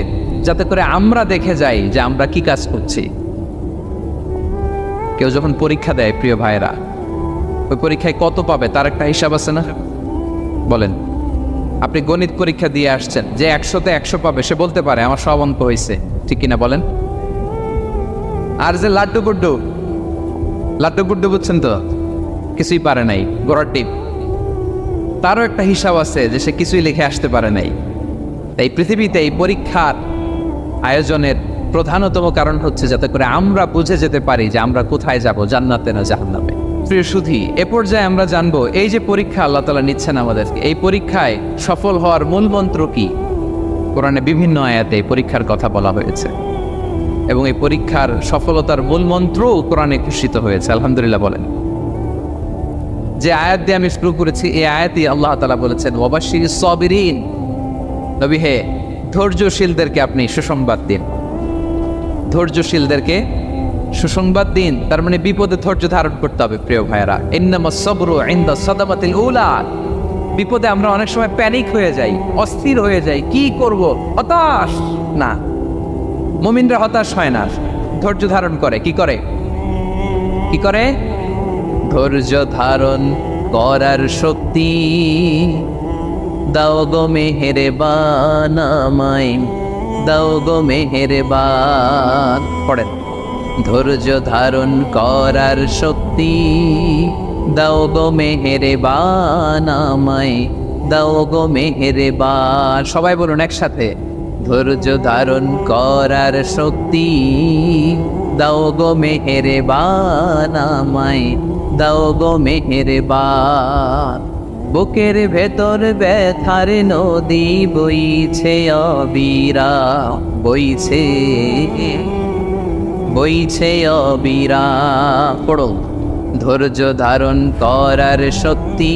যাতে করে আমরা দেখে যাই যে আমরা কি কাজ করছি। কেউ যখন পরীক্ষা দেয় প্রিয় ভাইরা, ওই পরীক্ষায় কত পাবে তার একটা হিসাব আছে না? বলেন, আপনি গণিত পরীক্ষা দিয়ে আসছেন, যে 100-তে 100 পাবে সে বলতে পারে আমার সব অঙ্ক হয়েছে, ঠিক কিনা বলেন? আর যে লাড্ডু গুড্ডু বুঝছেন তো, কিছুই পারে নাই, গোড়ার টিপ, তারও একটা হিসাব আছে যে সে কিছুই লিখে আসতে পারে নাই। তাই পৃথিবীতে এই পরীক্ষার আয়োজনের প্রধানতম কারণ হচ্ছে যাতে করে আমরা বুঝে যেতে পারি যে আমরা কোথায় যাব, জান্নাতে না জাহান্নামে। প্রিয় সুধী, এ পর্যায়ে আমরা জানবো এই যে পরীক্ষা আল্লাহ তাআলা নিচ্ছেন আমাদেরকে, এই পরীক্ষায় সফল হওয়ার মূল মন্ত্র কি? কোরআনে বিভিন্ন আয়াতে এই পরীক্ষার কথা বলা হয়েছে এবং এই পরীক্ষার সফলতার মূল মন্ত্রও কোরআনে ঘোষিত হয়েছে। আলহামদুলিল্লাহ বলেন। যে আয়াত দিয়ে আমি শুরু করেছি এই আয়াতই আল্লাহ তাআলা বলেছেন, ওয়াবাশশিরিস সাবিরিন, নবী হে ধৈর্যশীলদেরকে আপনি সুসংবাদ দিন। ধৈর্যশীলদেরকে সুসংবাদ দিন, তার মানে বিপদে ধৈর্য ধারণ করতে হবে। প্রিয় ভাইয়েরা, ইন্নামাস সাবরু ইনদা সাদামাতিল উলা, বিপদে আমরা অনেক সময় প্যানিক হয়ে যাই, অস্থির হয়ে যাই, কি করব, হতাশ না। মুমিনরা হতাশ হয় না, ধৈর্য ধারণ করে। কি করে? ধৈর্য ধারণ করার শক্তি দাও গো মেহেরবান আমায়, দাও গো মেহেরবান। পড়েন, ধৈর্য ধারণ করার শক্তি দাও গো মেহেরবান আমায়, দাও গো মেহেরবান। সবাই বলুন একসাথে, ধৈর্য ধারণ করার শক্তি দাও গো মেহেরবান আমায়, দাও গো মেহেরবান। বুকের ভেতর ব্যথার নদী বইছে অবিরাম, বইছে অবিরাম। পড়ো, ধৈর্য ধারণ করার শক্তি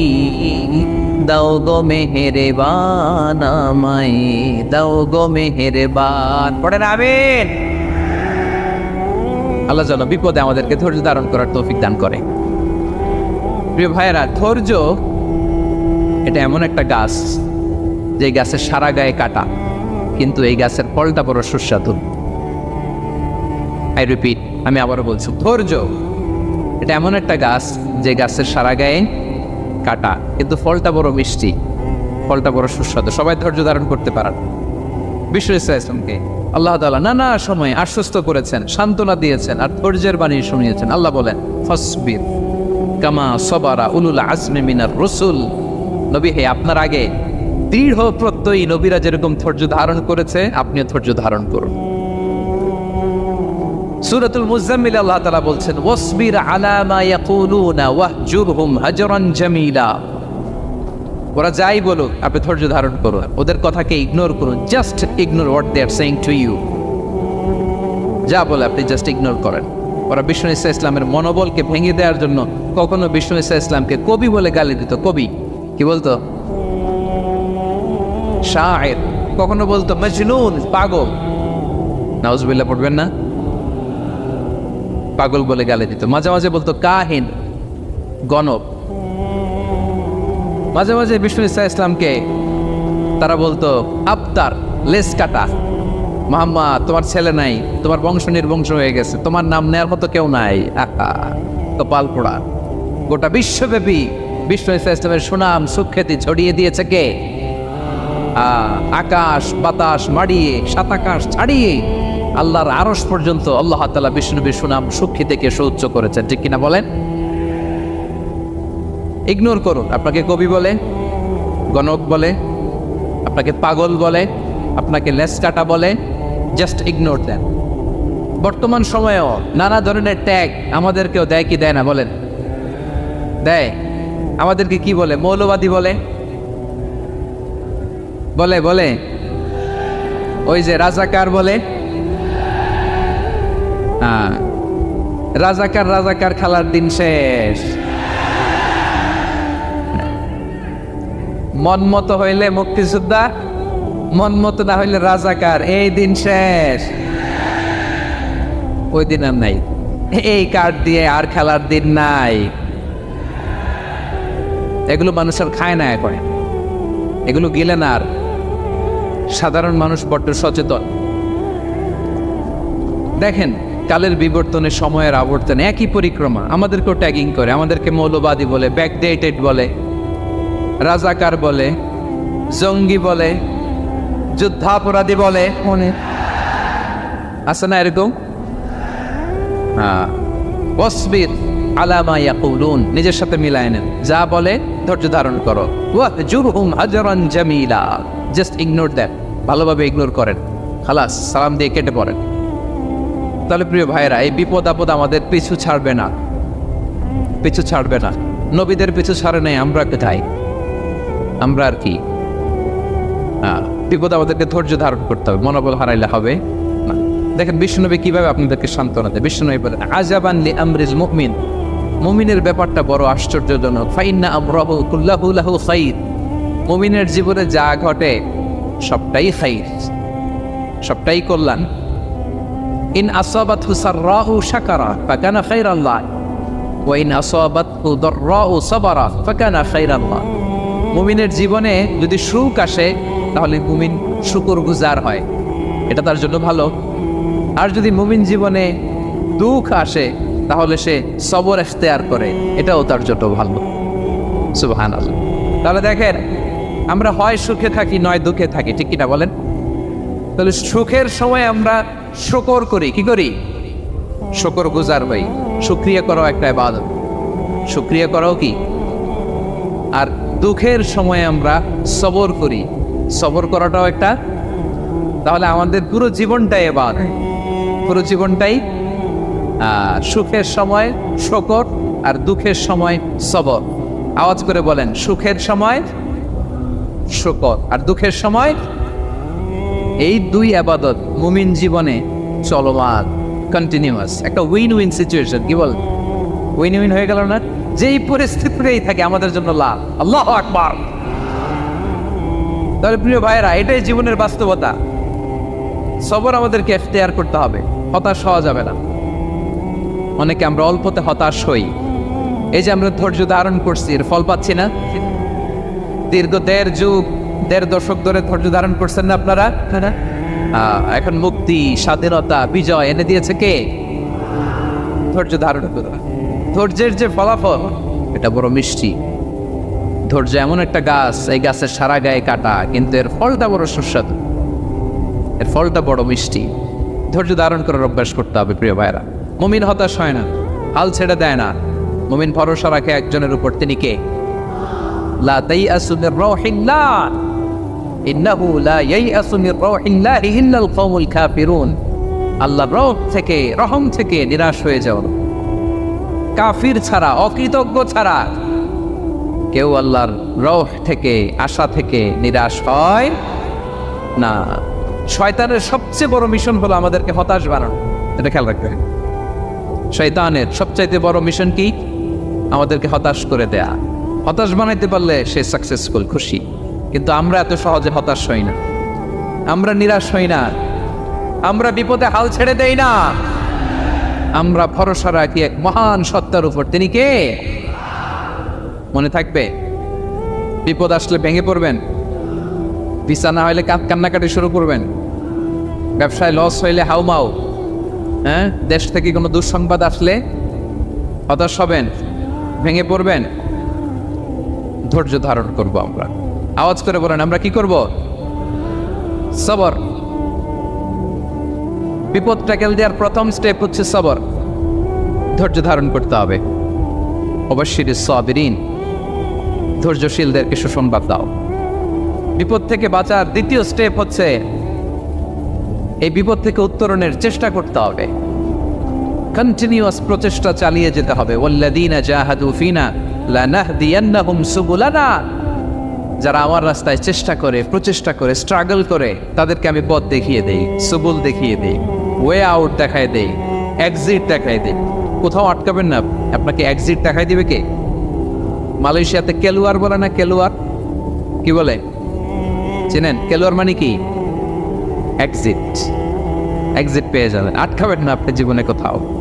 দাও গো মেহেরবান আমায়, দাও গো মেহেরবান। পড়েন আমিন। আল্লাহ যেন বিপদে আমাদেরকে ধৈর্য ধারণ করার তৌফিক দান করে। প্রিয় ভাইয়েরা, ধৈর্য এটা এমন একটা গাছ যে গাছের সারা গায়ে কাটা, কিন্তু এই গাছের ফলটা বড় সুস্বাদু। আই রিপিট, আমি আবারও বলছি, ধৈর্য এটা এমন একটা গাছ যে গাছের সারা গায়ে কাটা, কিন্তু ফলটা বড় মিষ্টি, ফলটা বড় সুস্বাদু। সবাই ধৈর্য ধারণ করতে পারেন। বিশ্ব ইসলামকে আল্লাহ তাআলা নানা সময় আশ্বস্ত করেছেন, সান্ত্বনা দিয়েছেন আর ধৈর্যের বাণী শুনিয়েছেন। আল্লাহ বলেন, ফাসবির কামা সাবারা উলুল আজমি মিনার রাসূল, নবী হে আপনার আগে দৃঢ় প্রত্যয়ী নবীরা যেরকম ধৈর্য ধারণ করেছে আপনিও ধৈর্য ধারণ করুন। সূরাতুল মুজাম্মিল আল্লাহ তাআলা বলছেন, ওয়াসবির আলা মা ইয়াকুলুনা ওয়াহজুরহুম হাজরান জামিলা। ওরা যাই বলুক আপনি ধৈর্য ধারণ করুন, ওদের কথাকে ইগনোর করুন। Just ignore what they are saying to you. যা বলে আপনি জাস্ট ইগনোর করেন। ওরা বিষ্ণু ঈসা ইসলামের মনোবলকে ভেঙে দেওয়ার জন্য কখনো বিষ্ণু ঈসা ইসলামকে কবি বলে গালি দিত। কবি কি বলতো? শায়ের। কখনো বলতো মজনুন, পাগল। নাউজুবিল্লাহ পড়বেন না, পাগল বলে গালি দিত। মাঝে মাঝে বলতো কাহিন, গণক। মাঝে মাঝে বিষ্ণু ঈসা ইসলামকে তারা বলতো আবতার, লেস কাটা। মুহাম্মদ তোমার ছেলে নাই, তোমার বংশ নির্বংশ হয়ে গেছে, তোমার নাম নেয়ার মতো কেউ নাই। কপাল পোড়া। গোটা বিশ্বব্যাপী বিষ্ণু ঈসা ইসলামের সুনাম সুখ্যাতি ছড়িয়ে দিয়েছে কে? আকাশ বাতাস মাড়িয়ে, সাত আকাশ ছাড়িয়ে আল্লাহর আরশ পর্যন্ত আল্লাহ তাআলা বিষ্ণুবীর সুনাম সুখ্যাতিকে সুউচ্চ করেছেন। ঠিক কিনা বলেন? ইগনোর করুন। আপনাকে কবি বলে, গণক বলে, আপনাকে পাগল বলে, আপনাকে লেস কাটা বলে, জাস্ট ইগনোর দেন। বর্তমান সময়েও নানা ধরনের ট্যাগ আমাদেরকেও দেয় কি দেয় না বলেন? দেয়। আমাদেরকে কি বলে? মৌলবাদী বলে, বলে বলে ওই যে রাজাকার বলে। রাজাকার রাজাকার খেলার দিন শেষ। মন মতো হইলে মুক্তিযোদ্ধা, মন মতো না হইলে রাজাকার। এই দিন শেষ, ওই দিন আর নাই। এই কার্ড দিয়ে আর খেলার দিন নাই। এগুলো মানুষ আর খায় না এখন, এগুলো গিলে না আর। সাধারণ মানুষ বড্ড সচেতন। দেখেন কালের বিবর্তনে, সময়ের আবর্তনে একই পরিক্রমা আমাদেরকেও ট্যাগিং করে, আমাদেরকে মৌলবাদী বলে, ব্যাকডেটেড বলে, রাজাকার বলে, জঙ্গি বলে, যুদ্ধাপরাধী বলে। মনে আছে না এরকম? ওয়াসবির আলা মা ইয়াকুলুন, নিজের সাথে মিলায় নেন, যা বলে ধৈর্য ধারণ করো। ওয়াহজুরহুম হাজরান জামিলা, জাস্ট ইগনোর দ্যাট, ভালোভাবে ইগনোর করেন, খালাস, সালাম দিয়ে কেটে পড়েন। তাহলে প্রিয় ভাইরা, এই বিপদ আপদ আমাদের পিছু ছাড়বে না, পিছু ছাড়বে না। নবীদের পিছু ছাড়ে নাই, আমরা কোথায়? আমরা আর কি? বিপদ আমাদেরকে ধৈর্য ধারণ করতে হবে, মনোবল হারাইলে হবে না। দেখেন বিশ্বনবী কিভাবে আপনাদেরকে সান্ত্বনা দেয়। বিশ্বনবী বলেন, আজাবান লি আমরিল মুমিন, মুমিনের ব্যাপারটা বড় আশ্চর্যজনক। ফাইন্না আমরাহু কুল্লাহু লাহু খাইর, মুমিনের জীবনে যা ঘটে সবটাই খাইর, সবটাই কল্যাণ। ইন আসাবাতহু সাররাহু শাকারা ফাকানা খাইরান লাহ ওয়া ইন আসাবাতহু দাররাহু সাবারা ফাকানা খাইরান লাহ। মুমিনের জীবনে যদি সুখ আসে তাহলে মুমিন শুকরগুজার হয়, এটা তার জন্য ভালো। আর যদি মুমিন জীবনে দুঃখ আসে তাহলে সে সবর ইখতিয়ার করে, এটাও তার জন্য ভালো। সুবহানাল্লাহ। তাহলে দেখেন, আমরা হয় সুখে থাকি নয় দুঃখে থাকি, ঠিক কিনা বলেন? তাহলে সুখের সময় আমরা শুকর করি, কি করি? শুকরগুজার হই। শুকরিয়া করাও একটা ইবাদত, শুকরিয়া করাও কি? আর দুঃখের সময় আমরা সবর করি, সবর করাটাও একটা। তাহলে আমাদের পুরো জীবনটাই ইবাদত, পুরো জীবনটাই সুখের সময় শুকর আর দুঃখের সময় সবর। আওয়াজ করে বলেন, সুখের সময় শুকর আর দুঃখের সময়। এই দুই ইবাদত মুমিন জীবনে চলমান, কন্টিনিউয়াস, একটা উইন উইন সিচুয়েশন। কি বল, উইন উইন হয়ে গেল না? যেই পরিস্থিতিতেই থাকে আমাদের জন্য লাভ। আল্লাহু আকবার। তাহলে প্রিয় ভাইয়েরা, এটাই জীবনের বাস্তবতা। সবর আমাদেরকে ইখতিয়ার করতে হবে, হতাশ হওয়া যাবে না। অনেকে আমরা অল্পতে হতাশ হই। এই যে আমরা ধৈর্য ধারণ করছি, এর ফল পাচ্ছি না। দীর্ঘ দেড় দশক ধরে ধৈর্য ধারণ করছেন না আপনারা? এখন মুক্তি, স্বাধীনতা, বিজয় এনে দিয়েছে কে? ধৈর্য ধারণ করা। ধৈর্যের যে ফলাফল, এটা বড় মিষ্টি। ধৈর্য এমন একটা গাছ, এই গাছের সারা গায়ে কাটা, কিন্তু এর ফলটা বড় সুস্বাদু, এর ফলটা বড় মিষ্টি। ধৈর্য ধারণ করার অভ্যাস করতে হবে প্রিয় ভাইরা। মুমিন হতাশ হয় না, হাল ছেড়ে দেয় না। মুমিন ভরসা রাখে একজনের উপর, তিনি কে? লা তাইআসু মির রাউহিল্লাহ ইন্নাহু লা ইয়াইআসু মির রাউহিল্লাহি ইল্লাল কওমুল কাফিরুন। আল্লাহর রহম থেকে নিরাশ হয়ে যাও। কাফির ছাড়া, অকৃতজ্ঞ ছাড়া কেউ আল্লাহর রহ থেকে, আশা থেকে নিরাশ হয় না। শয়তানের সবচেয়ে বড় মিশন হলো আমাদেরকে হতাশ বানানো, এটা খেয়াল রাখবেন। শয়তানের সবচাইতে বড় মিশন কি? আমাদেরকে হতাশ করে দেয়া। হতাশ বানাইতে পারলে সে সাকসেসফুল, খুশি। কিন্তু আমরা এত সহজে হতাশ হই না, আমরা নিরাশ হই না, আমরা বিপদে হাল ছেড়ে দেই না। আমরা ভরসা রাখি এক মহান সত্তার উপর, তিনি কে? মনে থাকবে, বিপদ আসলে ভেঙে পড়বেন, ভিসা না হইলে কান্নাকাটি শুরু করবেন, ব্যবসায় লস হইলে হাউমাউ, দেশ থেকে কোনো দুঃসংবাদ আসলে হতাশ হবেন, ভেঙে পড়বেন। ধৈর্য ধারণ করব আমরা। আওয়াজ করে বলেন, আমরা কি করব? সবর। বিপদ ট্যাকেল দেওয়ার প্রথম স্টেপ হচ্ছে সবর, ধৈর্য ধারণ করতে হবে। অবশ্যই সাবিরিন, ধৈর্যশীলদেরকে সুসংবাদ দাও। বিপদ থেকে বাঁচার দ্বিতীয় স্টেপ হচ্ছে এই বিপদ থেকে উত্তরণের চেষ্টা করতে হবে, কন্টিনিউয়াস প্রচেষ্টা চালিয়ে যেতে হবে। ওয়াল্লাযীনা জাহাদু ফিনা লানাহদিয়ান্নাহুম সুবুলানা, যারা আমার রাস্তায় চেষ্টা করে, প্রচেষ্টা করে, স্ট্রাগল করে, তাদেরকে আমি পথ দেখিয়ে দেই, সুবুল দেখিয়ে দেই, ওয়ে আউট দেখায় দেই, এক্সিট দেখায় দেই। কোথাও আটকাবেন না, আপনাকে এক্সিট দেখাই দিবে কে? মালয়েশিয়াতে কেলুয়ার বলে না, কেলুয়ার, কি বলে চেনেন? কেলোয়ার মানে কি? এক্সিট। এক্সিট পেয়ে যাবেন, আটকাবেন না আপনি জীবনে কোথাও।